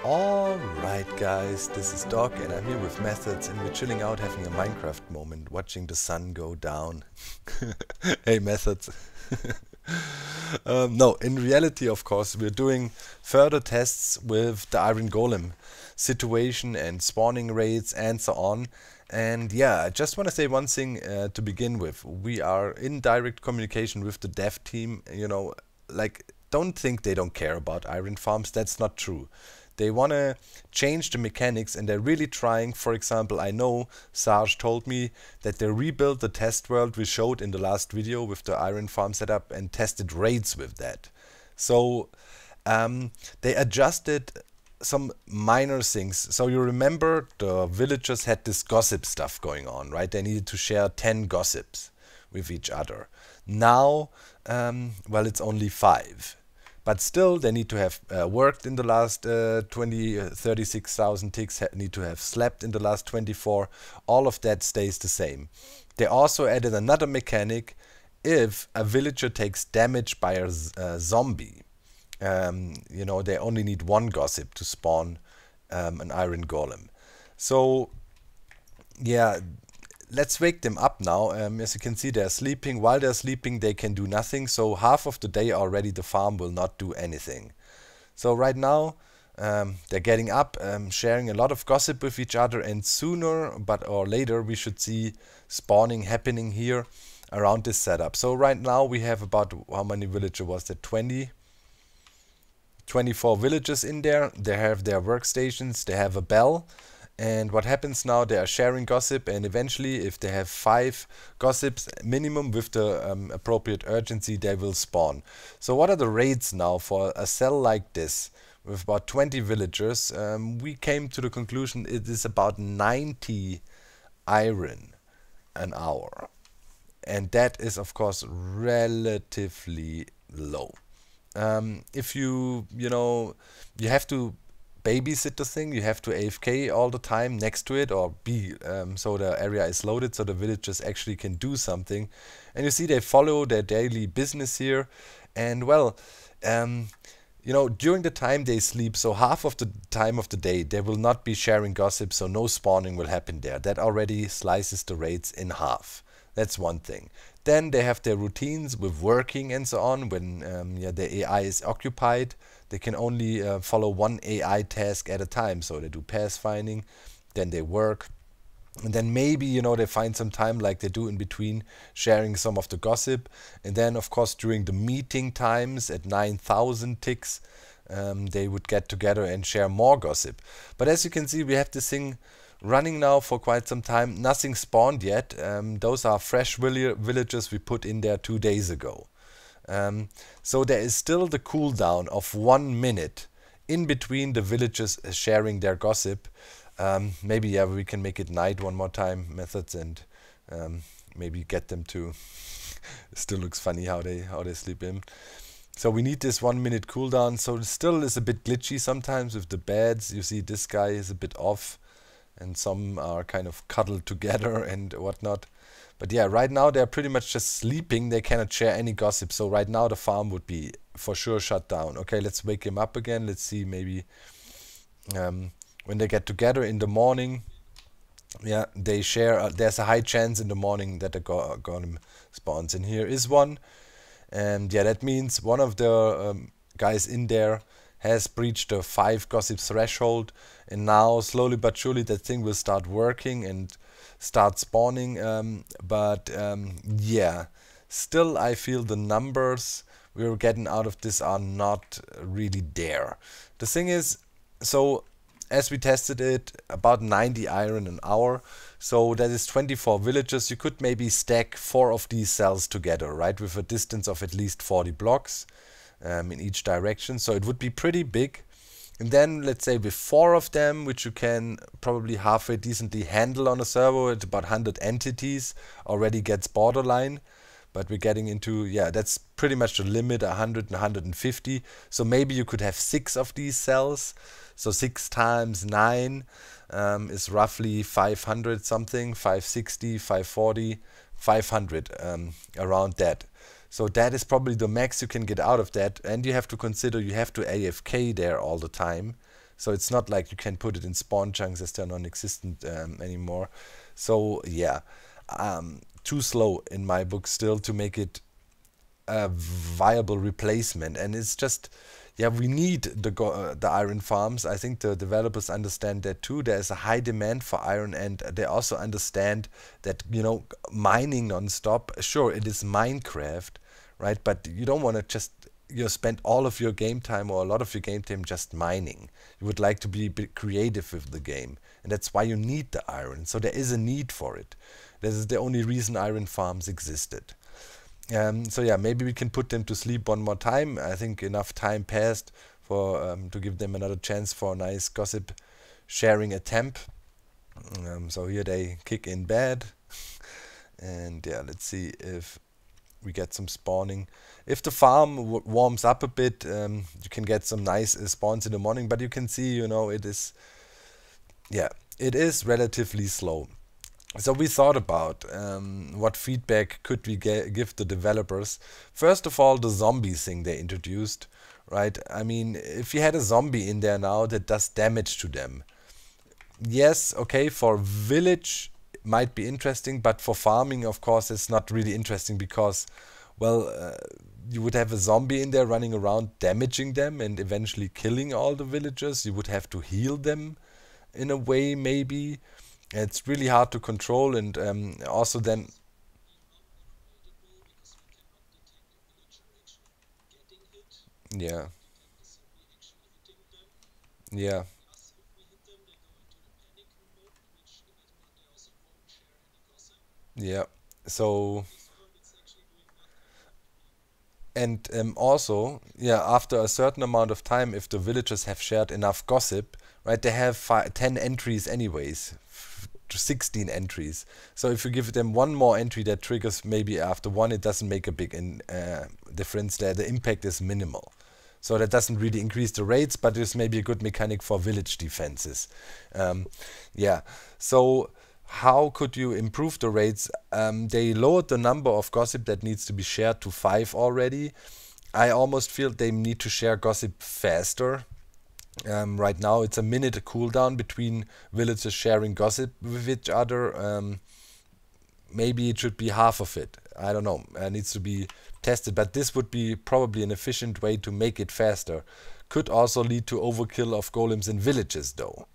Alright guys, this is Doc and I'm here with Methods and we're chilling out having a Minecraft moment, watching the sun go down. Hey Methods. No, in reality of course we're doing further tests with the Iron Golem situation and spawning rates and so on. And yeah, I just want to say one thing to begin with. We are in direct communication with the dev team, you know, like don't think they don't care about Iron Farms, that's not true. They want to change the mechanics and they're really trying. For example, I know Sarge told me that they rebuilt the test world we showed in the last video with the Iron Farm setup and tested raids with that. So they adjusted some minor things. So you remember the villagers had this gossip stuff going on, right? They needed to share 10 gossips with each other. Now, well, it's only 5. But still, they need to have worked in the last 36,000 ticks, need to have slept in the last 24. All of that stays the same. They also added another mechanic. If a villager takes damage by a zombie, you know, they only need 1 gossip to spawn an iron golem. So, yeah. Let's wake them up now. As you can see, they're sleeping. While they're sleeping, they can do nothing. So half of the day already, the farm will not do anything. So right now, they're getting up, sharing a lot of gossip with each other. And sooner or later, we should see spawning happening here around this setup. So right now, we have about, how many villagers was that? 24 villagers in there. They have their workstations. They have a bell. And what happens now, they are sharing gossip, and eventually if they have 5 gossips minimum with the appropriate urgency, they will spawn. So what are the rates now for a cell like this with about 20 villagers? We came to the conclusion it is about 90 iron an hour. And that is of course relatively low. If you know, you have to babysit the thing, you have to AFK all the time next to it, or be so the area is loaded so the villagers actually can do something. And you see they follow their daily business here, and well, you know, during the time they sleep, so half of the time of the day they will not be sharing gossip, so no spawning will happen there. That already slices the rates in half. That's one thing. Then they have their routines with working and so on. When yeah, the AI is occupied, they can only follow 1 AI task at a time. So they do path finding, then they work, and then maybe, you know, they find some time like they do in between sharing some of the gossip. And then of course during the meeting times at 9,000 ticks, they would get together and share more gossip. But as you can see, we have this thing running now for quite some time. Nothing spawned yet. Those are fresh villagers we put in there 2 days ago. So there is still the cooldown of 1 minute in between the villagers sharing their gossip. Maybe yeah, we can make it night one more time, Methods, and maybe get them to. It still looks funny how they sleep in. So we need this 1 minute cooldown. So it still is a bit glitchy sometimes with the beds. You see this guy is a bit off, and some are kind of cuddled together and whatnot. But yeah, right now they're pretty much just sleeping. They cannot share any gossip. So right now the farm would be for sure shut down. Okay, let's wake him up again. Let's see, maybe when they get together in the morning, yeah, they share. There's a high chance in the morning that the golem spawns. And here is one. And yeah, that means one of the guys in there has breached the 5 gossip threshold, and now slowly but surely that thing will start working and start spawning. Yeah, still I feel the numbers we're getting out of this are not really there. The thing is, so as we tested it, about 90 iron an hour, so that is 24 villagers. You could maybe stack 4 of these cells together, right, with a distance of at least 40 blocks in each direction, so it would be pretty big. And then let's say with 4 of them, which you can probably halfway decently handle on a server at about 100 entities, already gets borderline. But we're getting into, yeah, that's pretty much the limit, 100 and 150. So maybe you could have 6 of these cells. So 6 times 9 is roughly 500 something, 560, 540, 500, around that. So that is probably the max you can get out of that. And you have to consider you have to AFK there all the time. So it's not like you can put it in spawn chunks as they're non-existent anymore. So yeah, too slow in my book still to make it a viable replacement. And it's just, yeah, we need the iron farms. I think the developers understand that too. There is a high demand for iron, and they also understand that, you know, mining non-stop, sure, it is Minecraft, right? But you don't want to just, you know, spend all of your game time or a lot of your game time just mining. You would like to be a bit creative with the game, and that's why you need the iron. So there is a need for it. This is the only reason iron farms existed. So yeah, maybe we can put them to sleep one more time. I think enough time passed for to give them another chance for a nice gossip sharing attempt. So here they kick in bed, and yeah, let's see if we get some spawning. If the farm warms up a bit, you can get some nice spawns in the morning. But you can see, you know, it is, yeah, it is relatively slow. So we thought about what feedback could we give the developers. First of all, the zombie thing they introduced, right? I mean, if you had a zombie in there now that does damage to them, yes, okay, for village might be interesting, but for farming, of course, it's not really interesting because, well, you would have a zombie in there running around damaging them and eventually killing all the villagers. You would have to heal them in a way, maybe. It's really hard to control, and also then, yeah, yeah, yeah. So, and also, yeah, after a certain amount of time, if the villagers have shared enough gossip, right, they have 10 entries anyways, to 16 entries. So if you give them one more entry that triggers maybe after one, it doesn't make a big difference there. The impact is minimal. So that doesn't really increase the rates, but it's maybe a good mechanic for village defenses. Yeah, so how could you improve the rates? They lowered the number of gossip that needs to be shared to 5 already. I almost feel they need to share gossip faster. Right now it's a minute cooldown between villagers sharing gossip with each other. Maybe it should be half of it. I don't know. It needs to be tested, but this would be probably an efficient way to make it faster. Could also lead to overkill of golems in villages though.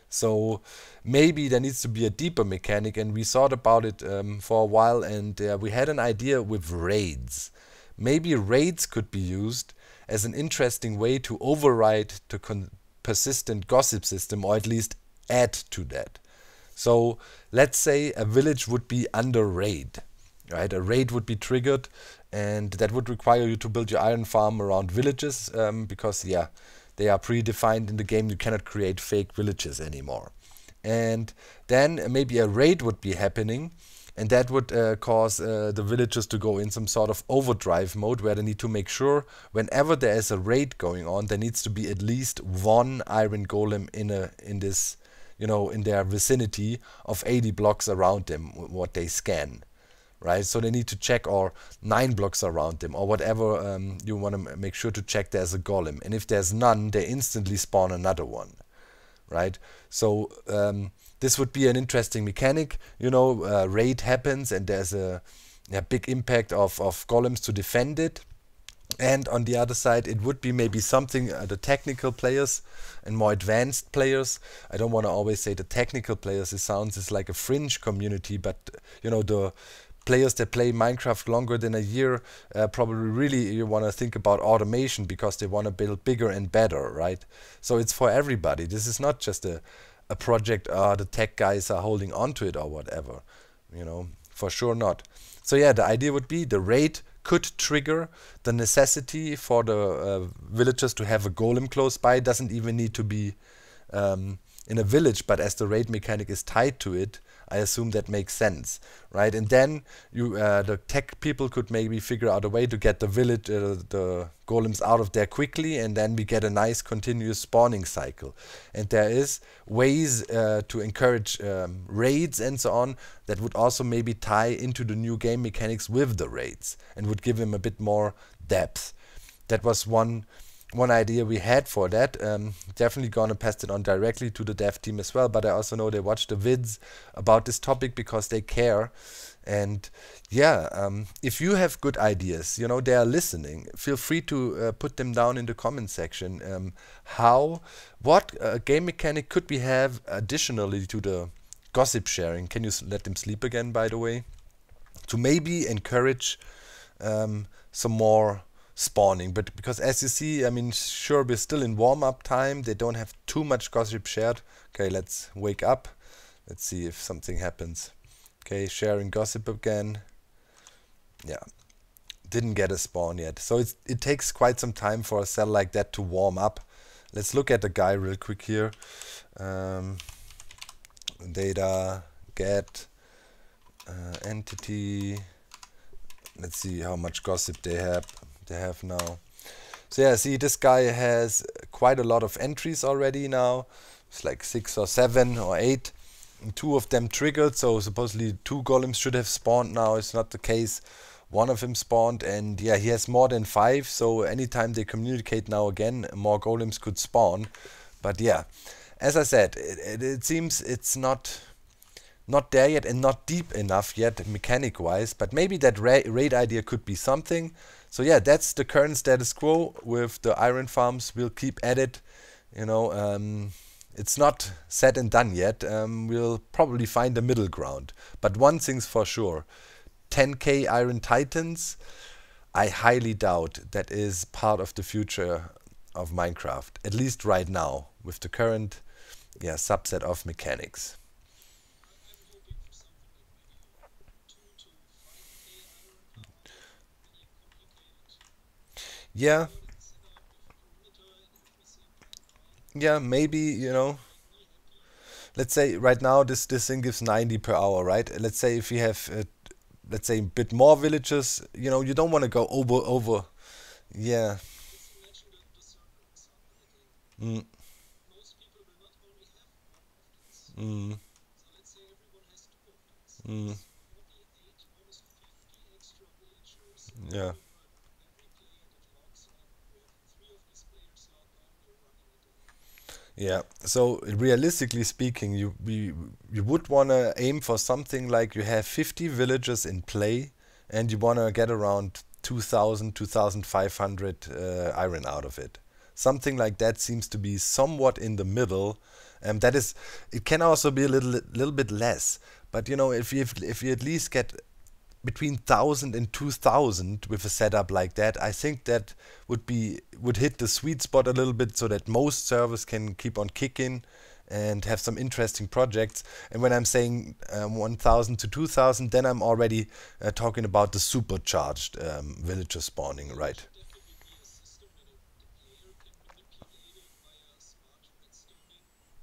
So maybe there needs to be a deeper mechanic, and we thought about it for a while, and we had an idea with raids. Maybe raids could be used as an interesting way to override the persistent gossip system, or at least add to that. So let's say a village would be under raid, right? A raid would be triggered, and that would require you to build your iron farm around villages, because yeah, they are predefined in the game. You cannot create fake villages anymore. And then maybe a raid would be happening, and that would cause the villagers to go in some sort of overdrive mode, where they need to make sure whenever there is a raid going on, there needs to be at least one iron golem in this, you know, in their vicinity of 80 blocks around them, what they scan, right? So they need to check, or 9 blocks around them, or whatever you want to make sure to check there's a golem. And if there's none, they instantly spawn another one, right? So this would be an interesting mechanic. You know, raid happens and there's a big impact of golems to defend it. And on the other side, it would be maybe something the technical players and more advanced players. I don't want to always say the technical players. It sounds like a fringe community, but you know, the players that play Minecraft longer than a year probably really you want to think about automation, because they want to build bigger and better, right? So it's for everybody. This is not just a project the tech guys are holding on to it or whatever, you know, for sure not. So yeah, the idea would be the raid could trigger the necessity for the villagers to have a golem close by. It doesn't even need to be in a village, but as the raid mechanic is tied to it, I assume that makes sense, right? And then you, the tech people could maybe figure out a way to get the village, the golems out of there quickly, and then we get a nice continuous spawning cycle. And there is ways to encourage raids and so on that would also maybe tie into the new game mechanics with the raids and would give them a bit more depth. That was one one idea we had for that. Definitely gonna pass it on directly to the dev team as well, but I also know they watch the vids about this topic because they care. And yeah, if you have good ideas, you know, they are listening, feel free to put them down in the comment section. What game mechanic could we have additionally to the gossip sharing? Can you let them sleep again, by the way? To maybe encourage some more spawning, but because as you see, I mean, sure, we're still in warm-up time, they don't have too much gossip shared. Okay, let's wake up, let's see if something happens. Okay, sharing gossip again. Yeah, didn't get a spawn yet, so it takes quite some time for a cell like that to warm up. Let's look at the guy real quick here. Data get entity. Let's see how much gossip they have now. So yeah, see, this guy has quite a lot of entries already now. It's like 6 or 7 or 8. And 2 of them triggered, so supposedly 2 golems should have spawned now. It's not the case. 1 of them spawned, and yeah, he has more than 5, so anytime they communicate now again, more golems could spawn. But yeah, as I said, it seems it's not there yet and not deep enough yet mechanic wise, but maybe that raid idea could be something. So yeah, that's the current status quo with the iron farms. We'll keep at it, you know. It's not said and done yet. We'll probably find a middle ground, but one thing's for sure, 10k iron titans, I highly doubt that is part of the future of Minecraft, at least right now with the current subset of mechanics. Yeah, maybe, you know, let's say right now this thing gives 90 per hour, right? Let's say if we have let's say a bit more villages, you know, you don't want to go over. Yeah. Mm, mm, mm, yeah. Yeah, so realistically speaking, you would want to aim for something like you have 50 villages in play and you want to get around 2000, 2500 iron out of it. Something like that seems to be somewhat in the middle. That is, it can also be a little bit less, but you know, if you at least get between 1000 and 2000 with a setup like that, I think that would hit the sweet spot a little bit so that most servers can keep on kicking and have some interesting projects. And when I'm saying 1000 to 2000, then I'm already talking about the supercharged villager spawning, right?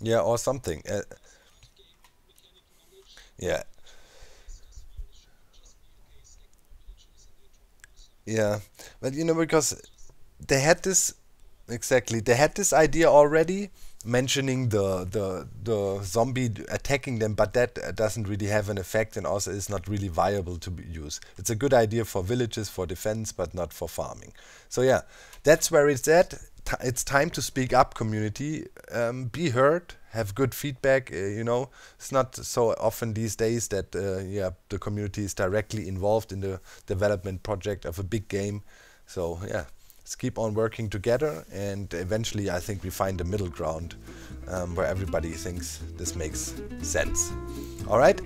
Yeah, or something. Yeah, yeah. But you know, because they had this exactly, they had this idea already, mentioning the zombie attacking them, but that doesn't really have an effect and also is not really viable to use. It's a good idea for villages, for defense, but not for farming. So yeah, that's where it's at. It's time to speak up, community. Be heard, have good feedback. You know, it's not so often these days that yeah, the community is directly involved in the development project of a big game. So yeah, let's keep on working together, and eventually I think we find a middle ground where everybody thinks this makes sense. All right.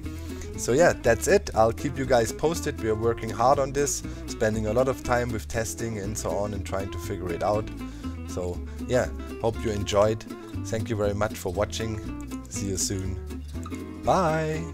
So yeah, that's it. I'll keep you guys posted. We are working hard on this, spending a lot of time with testing and so on and trying to figure it out. So yeah, hope you enjoyed. Thank you very much for watching. See you soon. Bye.